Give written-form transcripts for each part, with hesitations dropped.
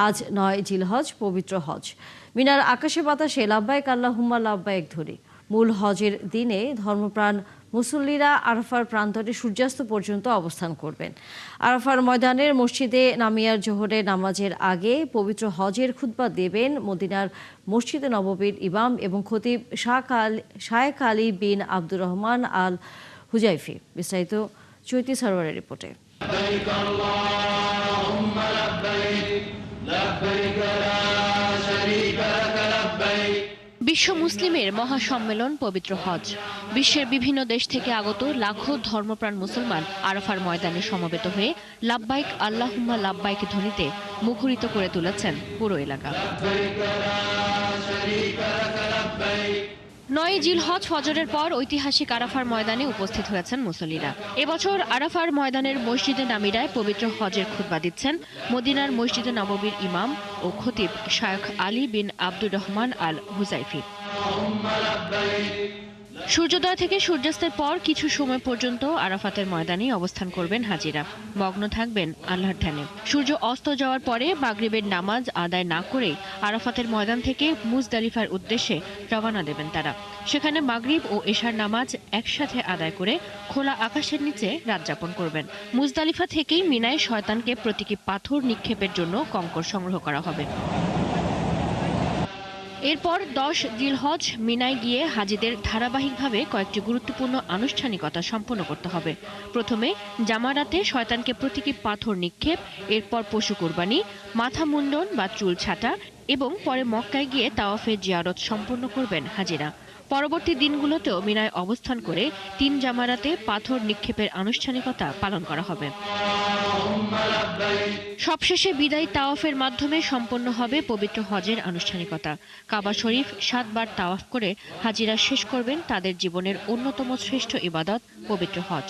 আজ ৯ জিলহজ পবিত্র হজ। মিনার আকাশে বাতাসে লাব্বাইক আল্লাহুম্মা লাব্বাইক ধ্বনি। মূল হজের দিনে ধর্মপ্রাণ মুসল্লিরা আরাফার প্রান্তরে সূর্যাস্ত পর্যন্ত অবস্থান করবেন। আরাফার ময়দানের মসজিদে নামিয়ার জোহরের নামাজের আগে পবিত্র হজের খুতবা দেবেন মদিনার মসজিদে নববীর ইমাম এবং খতিব শায়েখ আলী বিন আব্দুর রহমান আল হুজাইফি। বিস্তারিত চৈতি সরোয়ারের রিপোর্টে। বিশ্ব মুসলিমের মহাসম্মেলন পবিত্র হজ। বিশ্বের বিভিন্ন দেশ থেকে আগত লাখো ধর্মপ্রাণ মুসলমান আরাফার ময়দানে সমবেত হয়ে লাব্বাইক আল্লাহুম্মা লাব্বাইক ধ্বনিতে মুখরিত করে তুলেছেন পুরো এলাকা। ৯ জিলহজ ফজরের পর ঐতিহাসিক আরাফার ময়দানে উপস্থিত হয়েছেন মুসল্লিরা। এবছর আরাফার ময়দানের মসজিদে নামিরায় পবিত্র হজের খুতবা দিচ্ছেন মদিনার মসজিদে নববীর ইমাম ও খতিব শায়েখ আলী বিন আব্দুর রহমান আল হুজাইফি। সূর্যোদয় থেকে সূর্যাস্তের পর কিছু সময় পর্যন্ত আরাফাতের ময়দানে অবস্থান করবেন হাজিরা, মগ্ন থাকবেন আল্লাহর ধ্যানে। সূর্য অস্ত যাওয়ার পরে মাগরিবের নামাজ আদায় না করে আরাফাতের ময়দান থেকে মুজদালিফার উদ্দেশ্যে রওনা দেবেন তারা। সেখানে মাগরিব ও এশার নামাজ একসাথে আদায় করে খোলা আকাশের নিচে রাত যাপন করবেন। মুজদালিফা থেকেই মিনায় শয়তানকে প্রতীকী পাথর নিক্ষেপের জন্য কঙ্কর সংগ্রহ করা হবে। এরপর ১০ জিলহজ মিনায় গিয়ে হাজিদের ধারাবাহিকভাবে কয়েকটি গুরুত্বপূর্ণ আনুষ্ঠানিকতা সম্পন্ন করতে হবে। প্রথমে জামারাতে শয়তানকে প্রতীকী পাথর নিক্ষেপ, এরপর পশু কোরবানি, মাথা মুন্ডন বা চুল ছাঁটা এবং পরে মক্কায় গিয়ে তাওয়াফের জিয়ারত সম্পন্ন করবেন হাজিরা। পরবর্তী দিনগুলোতেও মিনায় অবস্থান করে ৩ জামারাতে পাথর নিক্ষেপের আনুষ্ঠানিকতা পালন করা হবে। সবশেষে বিদায়ী তাওয়াফের মাধ্যমে সম্পন্ন হবে পবিত্র হজের আনুষ্ঠানিকতা। কাবা শরীফ ৭ বার তাওয়াফ করে হাজিরা শেষ করবেন তাদের জীবনের অন্যতম শ্রেষ্ঠ ইবাদত পবিত্র হজ।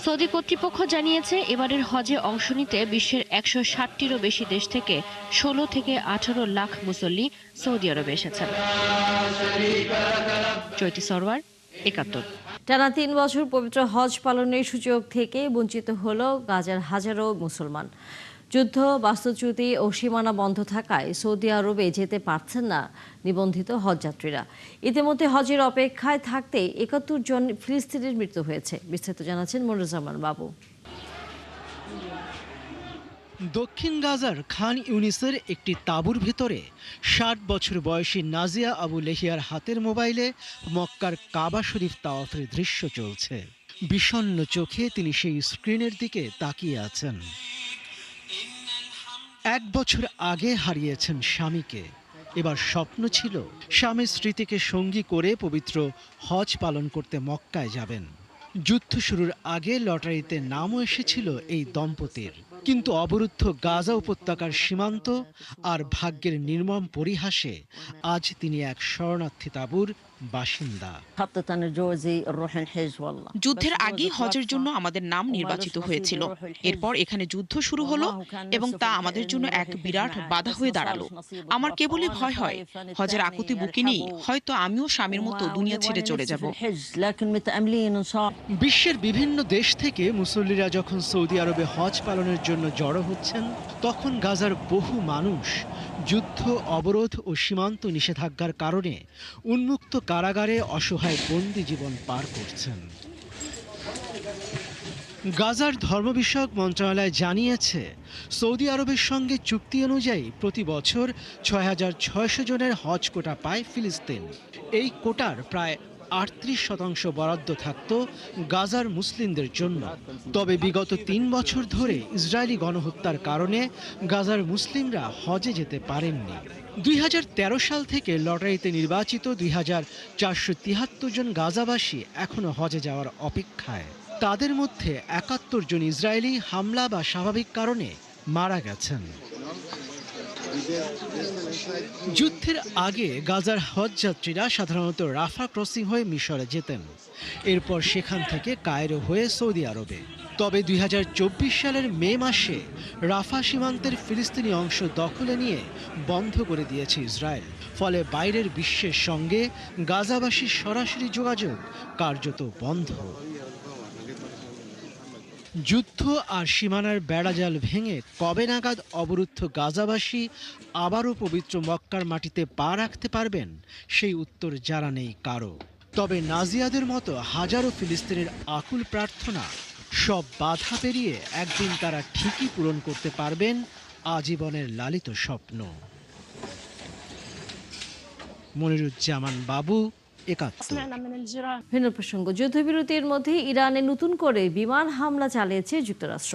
সৌদি কর্তৃপক্ষ জানিয়েছে, এবারের হজে অংশ নিতে বিশ্বের ১৬০টিরও বেশি দেশ থেকে ১৬ থেকে ১৮ লাখ মুসল্লি সৌদি আরবে এসেছেন। চৈতি সরওয়ার, ৭১। টানা ৩ বছর পবিত্র হজ পালনের সুযোগ থেকে বঞ্চিত হল গাজার হাজারো মুসলমান। যুদ্ধ, বাস্তুচ্যুতি ও সীমানা বন্ধ থাকায় সৌদি আরবে যেতে পারছেন না নিবন্ধিত হজযাত্রীরা। ইতিমধ্যে হজের অপেক্ষায় থাকতে ৭১ জন ফিলিস্তিনির মৃত্যু হয়েছে। বিস্তারিত জানাচ্ছেন মনিরুজ্জামান বাবু। দক্ষিণ গাজার খান ইউনিসের একটি তাঁবুর ভিতরে ৬০ বছর বয়সী নাজিয়া আবু লেহিয়ার হাতের মোবাইলে মক্কার কাবা শরীফ তাওয়াফের দৃশ্য চলছে। বিষণ্ণ চোখে তিনি সেই স্ক্রিনের দিকে তাকিয়ে আছেন। ১ বছর আগে হারিয়েছেন স্বামীকে। এবার স্বপ্ন ছিল স্বামীর স্মৃতিকে সঙ্গী করে পবিত্র হজ পালন করতে মক্কায় যাবেন। যুদ্ধ শুরুর আগে লটারিতে নামও এসেছিল এই দম্পতির, কিন্তু অবরুদ্ধ গাজা উপত্যকার সীমান্ত আর ভাগ্যের নির্মম পরিহাসে আজ তিনি এক শরণার্থী তাঁবুর বাসিন্দা। যুদ্ধের আগেই হজের জন্য আমাদের নাম নির্বাচিত হয়েছিল। এরপর এখানে যুদ্ধ শুরু হলো এবং তা আমাদের জন্য এক বিরাট বাধা হয়ে দাঁড়ালো। আমার কেবলই ভয় হয়, হজের আকুতি বুকে নিয়েই হয়তো আমিও স্বামীর মতো দুনিয়া ছেড়ে চলে যাব। বিশ্বের বিভিন্ন দেশ থেকে মুসল্লিরা যখন সৌদি আরবে হজ পালনের জন্য জড়ো হচ্ছেন, তখন গাজার বহু মানুষ যুদ্ধ, অবরোধ ও সীমান্ত নিষেধাজ্ঞার কারণে উন্মুক্ত কারাগারে অসহায় বন্দি জীবন পার করছেন। গাজার ধর্ম বিষয়ক মন্ত্রণালয় জানিয়েছে, সৌদি আরবের সঙ্গে চুক্তি অনুযায়ী প্রতি বছর ৬,৬০০ জনের হজ কোটা পায় ফিলিস্তিন। এই কোটার প্রায় ৩৮% বরাদ্দ থাকত গাজার মুসলিমদের জন্য। তবে বিগত ৩ বছর ধরে ইসরায়েলি গণহত্যার কারণে গাজার মুসলিমরা হজে যেতে পারেননি। ২০১৩ সাল থেকে লটারিতে নির্বাচিত ২,৪৭৩ জন গাজাবাসী এখনও হজে যাওয়ার অপেক্ষায়। তাদের মধ্যে ৭১ জন ইসরায়েলি হামলা বা স্বাভাবিক কারণে মারা গেছেন। যুদ্ধের আগে গাজার হজযাত্রীরা সাধারণত রাফা ক্রসিং হয়ে মিশরে যেতেন, এরপর সেখান থেকে কায়রো হয়ে সৌদি আরবে। তবে ২০২৪ সালের মে মাসে রাফা সীমান্তের ফিলিস্তিনি অংশ দখলে নিয়ে বন্ধ করে দিয়েছে ইসরায়েল। ফলে বাইরের বিশ্বের সঙ্গে গাজাবাসীর সরাসরি যোগাযোগ কার্যত বন্ধ। যুদ্ধ আর সীমানার বেড়াজাল ভেঙে কবে নাগাদ অবরুদ্ধ গাজাবাসী আবারও পবিত্র মক্কার মাটিতে পা রাখতে পারবেন সেই উত্তর জানা নেই কারো। তবে নাজিয়াদের মতো হাজারো ফিলিস্তিনের আকুল প্রার্থনা, সব বাধা পেরিয়ে একদিন তারা ঠিকই পূরণ করতে পারবেন আজীবনের লালিত স্বপ্ন। মনিরুজ্জামান বাবু, একাত্তর। ভিন্ন প্রসঙ্গ, যুদ্ধবিরতির মধ্যে ইরানে নতুন করে বিমান হামলা চালিয়েছে যুক্তরাষ্ট্র।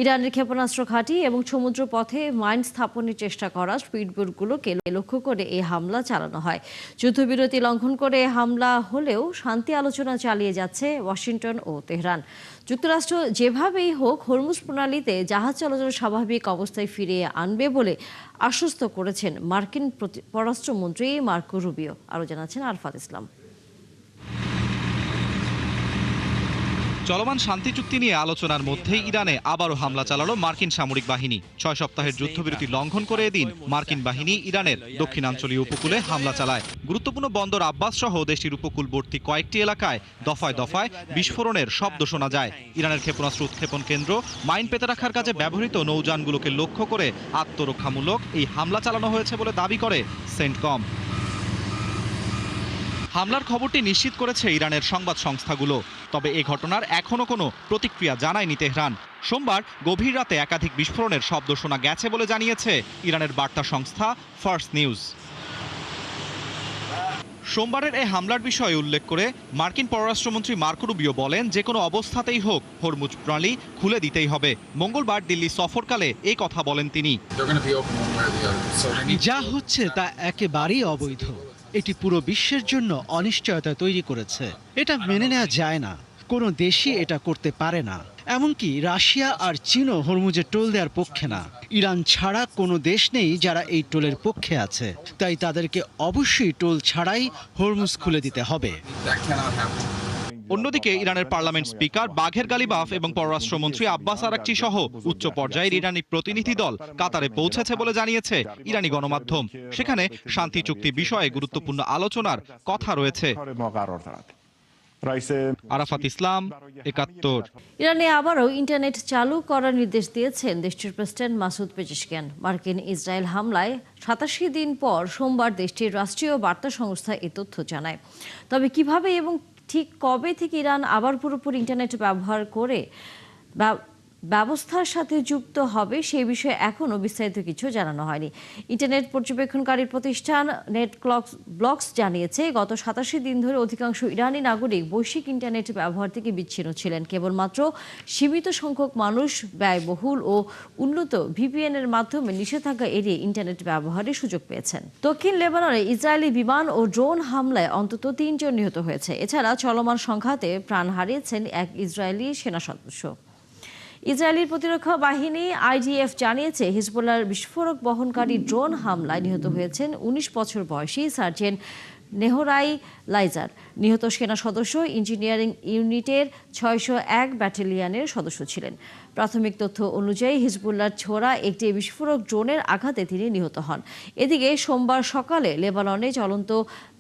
ইরানের ক্ষেপণাস্ত্র ঘাঁটি এবং সমুদ্র পথে মাইন স্থাপনের চেষ্টা করা স্পিডবোটগুলোকে লক্ষ্য করে এই হামলা চালানো হয়। যুদ্ধবিরতি লঙ্ঘন করে হামলা হলেও শান্তি আলোচনা চালিয়ে যাচ্ছে ওয়াশিংটন ও তেহরান। যুক্তরাষ্ট্র যেভাবেই হোক হরমুজ প্রণালীতে জাহাজ চলাচল স্বাভাবিক অবস্থায় ফিরিয়ে আনবে বলে আশ্বস্ত করেছেন মার্কিন পররাষ্ট্রমন্ত্রী মার্কো রুবিও। আরও জানাচ্ছেন আরফাত ইসলাম। চলমান শান্তি চুক্তি নিয়ে আলোচনার মধ্যেই ইরানে আবারও হামলা চালালো মার্কিন সামরিক বাহিনী। 6 সপ্তাহের যুদ্ধবিরতি লঙ্ঘন করে এদিন মার্কিন বাহিনী ইরানের দক্ষিণাঞ্চলীয় উপকূলে হামলা চালায়। গুরুত্বপূর্ণ বন্দর আব্বাস সহ দেশটির উপকূলবর্তী কয়েকটি এলাকায় দফায় দফায় বিস্ফোরণের শব্দ শোনা যায়। ইরানের ক্ষেপণাস্ত্র উৎক্ষেপণ কেন্দ্র, মাইন পেতে রাখার কাজে ব্যবহৃত নৌযানগুলোকে লক্ষ্য করে আত্মরক্ষামূলক এই হামলা চালানো হয়েছে বলে দাবি করে সেন্টকম। হামলার খবরটি নিশ্চিত করেছে ইরানের সংবাদ সংস্থাগুলো। তবে এ ঘটনার এখনো কোনো প্রতিক্রিয়া জানায়নি তেহরান। সোমবার গভীর রাতে একাধিক বিস্ফোরণের শব্দ শোনা গেছে বলে জানিয়েছে ইরানের বার্তা সংস্থা ফার্স নিউজ। সোমবারের এই হামলার বিষয়ে উল্লেখ করে মার্কিন পররাষ্ট্রমন্ত্রী মার্কো রুবিও বলেন, যে কোনো অবস্থাতেই হোক হরমুজ প্রণালী খুলে দিতেই হবে। মঙ্গলবার দিল্লি সফরকালে এই কথা বলেন তিনি। যা হচ্ছে তা একেবারেই অবৈধ। এটি পুরো বিশ্বের জন্য অনিশ্চয়তা তৈরি করেছে। এটা মেনে নেওয়া যায় না। কোনো দেশই এটা করতে পারে না। এমনকি রাশিয়া আর চীনও হরমুজে টোল দেওয়ার পক্ষে না। ইরান ছাড়া কোনো দেশ নেই যারা এই টোলের পক্ষে আছে। তাই তাদেরকে অবশ্যই টোল ছাড়াই হরমুজ খুলে দিতে হবে। অন্যদিকে ইরানের পার্লামেন্ট স্পিকার বাঘের গালিবাফ এবং পররাষ্ট্রমন্ত্রী আব্বাস আরাকচি সহ উচ্চ পর্যায়ের ইরানি প্রতিনিধি দল কাতারে পৌঁছেছে বলে জানিয়েছে ইরানি গণমাধ্যম। সেখানে শান্তি চুক্তি বিষয়ে গুরুত্বপূর্ণ আলোচনার কথা রয়েছে। আরাফাত ইসলাম, একাত্তর। ইরানে আবারও ইন্টারনেট চালু করার নির্দেশ দিয়েছেন দেশটির প্রেসিডেন্ট মাসুদ পেজেশকিয়ান। মার্কিন ইসরায়েল হামলায় 87 দিন পর সোমবার দেশটির রাষ্ট্রীয় বার্তা সংস্থা এ তথ্য জানায়। তবে কিভাবে এবং ঠিক কবে থেকে ইরান আবার পুরোপুরি ইন্টারনেট ব্যবহার করে ব্যবস্থার সাথে যুক্ত হবে সেই বিষয়ে এখনও বিস্তারিত কিছু জানানো হয়নি। ইন্টারনেট পর্যবেক্ষণকারী প্রতিষ্ঠান নেটব্লকস জানিয়েছে, গত 87 দিন ধরে অধিকাংশ ইরানি নাগরিক বৈশ্বিক ইন্টারনেট ব্যবহার থেকে বিচ্ছিন্ন ছিলেন। কেবলমাত্র সীমিত সংখ্যক মানুষ ব্যয়বহুল ও উন্নত ভিপিএন এর মাধ্যমে নিষেধাজ্ঞা এড়িয়ে ইন্টারনেট ব্যবহারের সুযোগ পেয়েছেন। দক্ষিণ লেবাননে ইসরায়েলি বিমান ও ড্রোন হামলায় অন্তত 3 জন নিহত হয়েছে। এছাড়া চলমান সংঘাতে প্রাণ হারিয়েছেন এক ইসরায়েলি সেনা সদস্য। ইসরায়েলের প্রতিরক্ষা বাহিনী আইডিএফ জানিয়েছে, হিজবুল্লাহর বিস্ফোরক বহনকারী ড্রোন হামলায় নিহত হয়েছেন 19 বছর বয়সী সার্জেন্ট নেহরাই লাইজার। নিহত সেনা সদস্য ইঞ্জিনিয়ারিং ইউনিটের 601 ব্যাটালিয়নের সদস্য ছিলেন। প্রাথমিক তথ্য অনুযায়ী হিজবুল্লাহর ছোড়া একটি বিস্ফোরক ড্রোনের আঘাতে তিনি নিহত হন। এদিকে সোমবার সকালে লেবাননে চলন্ত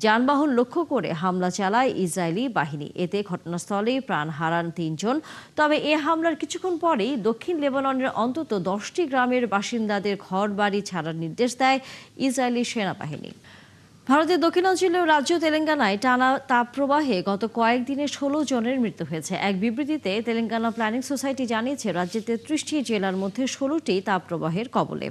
যানবাহন লক্ষ্য করে হামলা চালায় ইসরায়েলি বাহিনী। এতে ঘটনাস্থলেই প্রাণ হারান 3 জন। তবে এ হামলার কিছুক্ষণ পরেই দক্ষিণ লেবাননের অন্তত 10টি গ্রামের বাসিন্দাদের ঘর বাড়ি ছাড়ার নির্দেশ দেয় ইসরায়েলি সেনাবাহিনী। ভারতের দক্ষিণাঞ্চলীয় রাজ্য তেলেঙ্গানায় টানা তাপপ্রবাহে গত কয়েকদিনে 16 জনের মৃত্যু হয়েছে। এক বিবৃতিতে তেলেঙ্গানা প্ল্যানিং সোসাইটি জানিয়েছে, রাজ্যের 33টি জেলার মধ্যে 16টি তাপপ্রবাহের কবলে।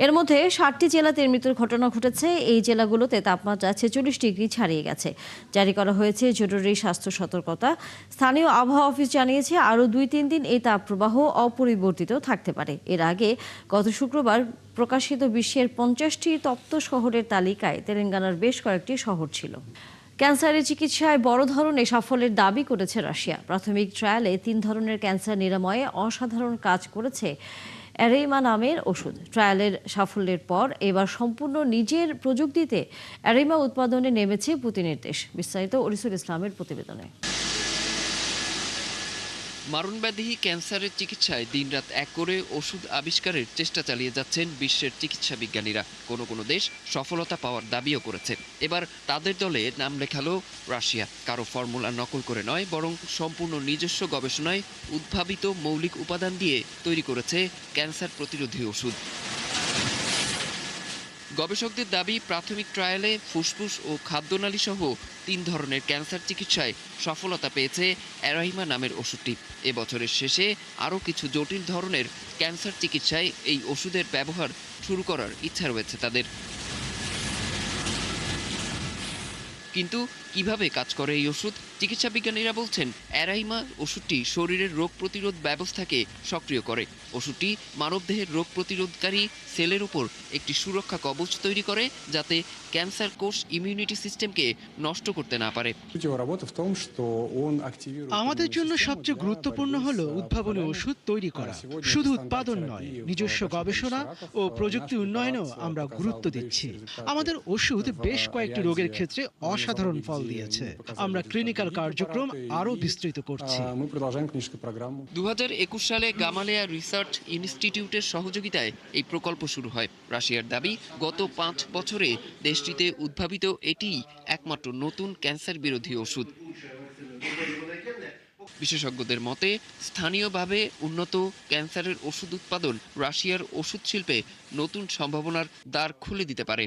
এর মধ্যে 60টি জেলাতে মৃত্যুর ঘটনা ঘটেছে। এই জেলাগুলোতে তাপমাত্রা 46 ডিগ্রি ছাড়িয়ে গেছে। জারি করা হয়েছে জরুরি স্বাস্থ্য সতর্কতা। স্থানীয় আবহাওয়া অফিস জানিয়েছে, আরও 2-3 দিন এই তাপপ্রবাহ অপরিবর্তিত থাকতে পারে। এর আগে গত শুক্রবার প্রকাশিত বিশ্বের 50টি তপ্ত শহরের তালিকায় তেলেঙ্গানার বেশ কয়েকটি শহর ছিল। ক্যান্সারের চিকিৎসায় বড় ধরনের সাফল্যের দাবি করেছে রাশিয়া। প্রাথমিক ট্রায়ালে 3 ধরনের ক্যান্সার নিরাময়ে অসাধারণ কাজ করেছে অ্যারেইমা নামের ওষুধ। ট্রায়ালের সাফল্যের পর এবার সম্পূর্ণ নিজের প্রযুক্তিতে অ্যারেইমা উৎপাদনে নেমেছে পুতিনের দেশ। বিস্তারিত ওরিসুল ইসলামের প্রতিবেদনে। মারণব্যাধি ক্যান্সারের চিকিৎসায় দিনরাত এক করে ওষুধ আবিষ্কারের চেষ্টা চালিয়ে যাচ্ছেন বিশ্বের চিকিৎসা বিজ্ঞানীরা। কোনো দেশ সফলতা পাওয়ার দাবিও করেছে। এবার তাদের দলে নাম লেখালো রাশিয়া। কারো ফর্মুলা নকল করে নয়, বরং সম্পূর্ণ নিজস্ব গবেষণায় উদ্ভাবিত মৌলিক উপাদান দিয়ে তৈরি করেছে ক্যান্সার প্রতিরোধী ওষুধ। গবেষকদের দাবি, প্রাথমিক ট্রায়ালে ফুসফুস ও খাদ্যনালী সহ 3 ধরনের ক্যান্সার চিকিৎসায় সফলতা পেয়েছে অ্যারাইমা নামের ওষুধটি। এবছরের শেষে আরও কিছু জটিল ধরনের ক্যান্সার চিকিৎসায় এই ওষুধের ব্যবহার শুরু করার ইচ্ছা রয়েছে তাদের। কিন্তু কিভাবে কাজ করে এই ওষুধ? চিকিৎসা বিজ্ঞানীরা বলছেন, অ্যারাইমা ওষুধটি শরীরের রোগ প্রতিরোধ ব্যবস্থাকে সক্রিয় করে। ওষুধটি মানবদেহের রোগ প্রতিরোধকারী সেলের উপর একটি সুরক্ষা কবচ তৈরি করে, যাতে ক্যান্সার কোষ ইমিউনিটি সিস্টেমকে নষ্ট করতে না পারে। আমাদের জন্য সবচেয়ে গুরুত্বপূর্ণ হলো উদ্ভাবনী ওষুধ তৈরি করা। শুধু উৎপাদন নয়, নিজস্ব গবেষণা ও প্রযুক্তি উন্নয়নেও আমরা গুরুত্ব দিচ্ছি। আমাদের ওষুধ বেশ কয়েকটি রোগের ক্ষেত্রে অসাধারণ ফল দিয়েছে। আমরা ক্লিনিক্যাল কার্যক্রম আরও বিস্তৃত করছি। 2021 সালে গামালেয়া রিসার্চ ইনস্টিটিউটের সহযোগিতায় এই প্রকল্প শুরু হয়। রাশিয়ার দাবি, গত 5 বছরে দেশটিতে উদ্ভাবিত এটিই একমাত্র নতুন ক্যান্সার বিরোধী ওষুধ। বিশেষজ্ঞদের মতে, স্থানীয়ভাবে উন্নত ক্যান্সারের ওষুধ উৎপাদন রাশিয়ার ওষুধ শিল্পে নতুন সম্ভাবনার দ্বার খুলে দিতে পারে।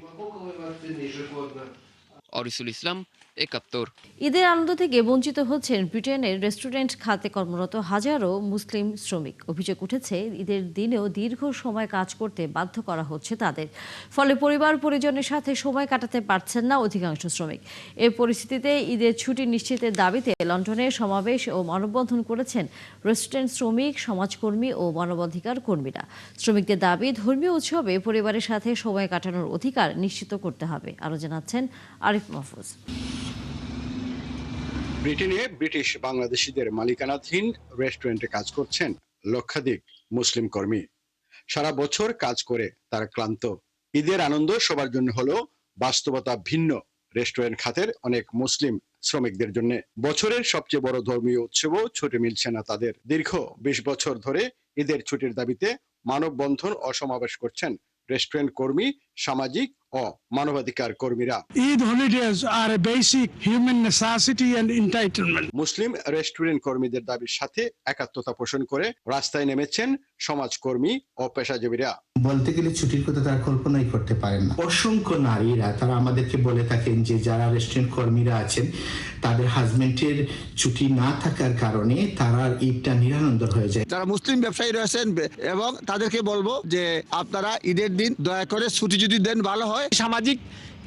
অরিসুল ইসলাম, 71। ঈদের আনন্দ থেকে বঞ্চিত হচ্ছেন ব্রিটেনের রেস্টুরেন্ট খাতে কর্মরত হাজারো মুসলিম শ্রমিক। অভিযোগ উঠেছে, ঈদের দিনেও দীর্ঘ সময় কাজ করতে বাধ্য করা হচ্ছে তাদের। ফলে পরিবার পরিজনের সাথে সময় কাটাতে পারছেন না অধিকাংশ শ্রমিক। এ পরিস্থিতিতে ঈদের ছুটি নিশ্চিতের দাবিতে লন্ডনে সমাবেশ ও মানববন্ধন করেছেন রেস্টুরেন্ট শ্রমিক, সমাজকর্মী ও মানবাধিকার কর্মীরা। শ্রমিকদের দাবি, ধর্মীয় উৎসবে পরিবারের সাথে সময় কাটানোর অধিকার নিশ্চিত করতে হবে। আরও জানাচ্ছেন আরিফ মাহফুজ। ব্রিটেনে ব্রিটিশ বাংলাদেশিদের মালিকানাধীন রেস্টুরেন্টে কাজ করছেন লক্ষাধিক মুসলিম কর্মী। সারা বছর কাজ করে তারা ক্লান্ত। ঈদের আনন্দ সবার জন্য হলো বাস্তবতা ভিন্ন রেস্টুরেন্ট খাতের অনেক মুসলিম শ্রমিকদের জন্য। বছরের সবচেয়ে বড় ধর্মীয় উৎসবও ছুটি মিলছে না তাদের। দীর্ঘ 20 বছর ধরে ঈদের ছুটির দাবিতে মানববন্ধন ও সমাবেশ করছেন রেস্টুরেন্ট কর্মী, সামাজিক ও মানবাধিকার কর্মীরা। Eid holidays are a basic human necessity and entitlement. Muslim restaurant কর্মীদের দাবির সাথে একাত্মতা পোষণ করে রাস্তায় নেমেছেন সমাজকর্মী ও পেশাজীবীরা। বলতে গেলে ছুটির কথা তারা কল্পনাই করতে পারেন না। অসংখ্য নারীরা তারা আমাদেরকে বলে থাকেন যে যারা রেস্টুরেন্ট কর্মীরা আছেন তাদের হাজবেন্ডের ছুটি না থাকার কারণে তারা ঈদটা নিরানন্দ হয়ে যায়। যারা মুসলিম ব্যবসায়ী রয়েছেন এবং তাদেরকে বলবো যে আপনারা ঈদের দিন দয়া করে ছুটি যদি দেন ভালো হয়। সামাজিক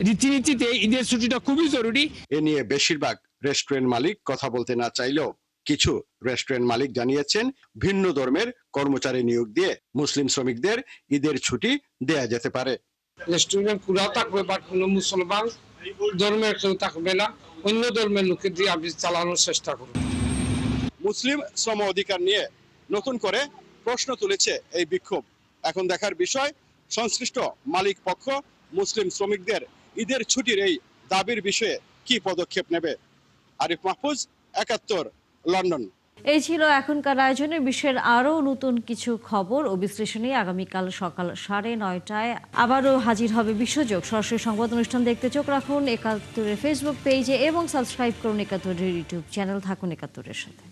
রীতিনীতিতে ঈদের ছুটিটা খুবই জরুরি। এ নিয়ে বেশিরভাগ রেস্টুরেন্ট মালিক কথা বলতে না চাইলেও কিছু রেস্টুরেন্ট মালিক জানিয়েছেন, ভিন্ন ধর্মের কর্মচারী নিয়োগ দিয়ে মুসলিম শ্রমিকদের ঈদের ছুটি দেয়া যেতে পারে। রেস্টুরেন্ট খোলা থাকবে, বাট কোনো মুসলমান ধর্মের কেউ থাকবে না, অন্য ধর্মের লোকের দিয়ে অফিস চালানোর চেষ্টা করবে। মুসলিম শ্রম অধিকার নিয়ে নতুন করে প্রশ্ন তুলেছে এই বিক্ষোভ। এখন দেখার বিষয়, সংশ্লিষ্ট মালিক পক্ষ মুসলিম শ্রমিকদের ঈদের ছুটির এই দাবির বিষয়ে কি পদক্ষেপ নেবে। আরিফ মাহফুজ, 71, লন্ডন। এই ছিল এখনকার আয়োজনে বিশ্বের আরও নতুন কিছু খবর ও বিশ্লেষণী। আগামীকাল সকাল 9:30টায় আবারও হাজির হবে বিশ্বযোগ। সরাসরি সংবাদ অনুষ্ঠান দেখতে চোখ রাখুন 71-এর ফেসবুক পেজে এবং সাবস্ক্রাইব করুন 71-এর ইউটিউব চ্যানেল। থাকুন 71-এর সাথে।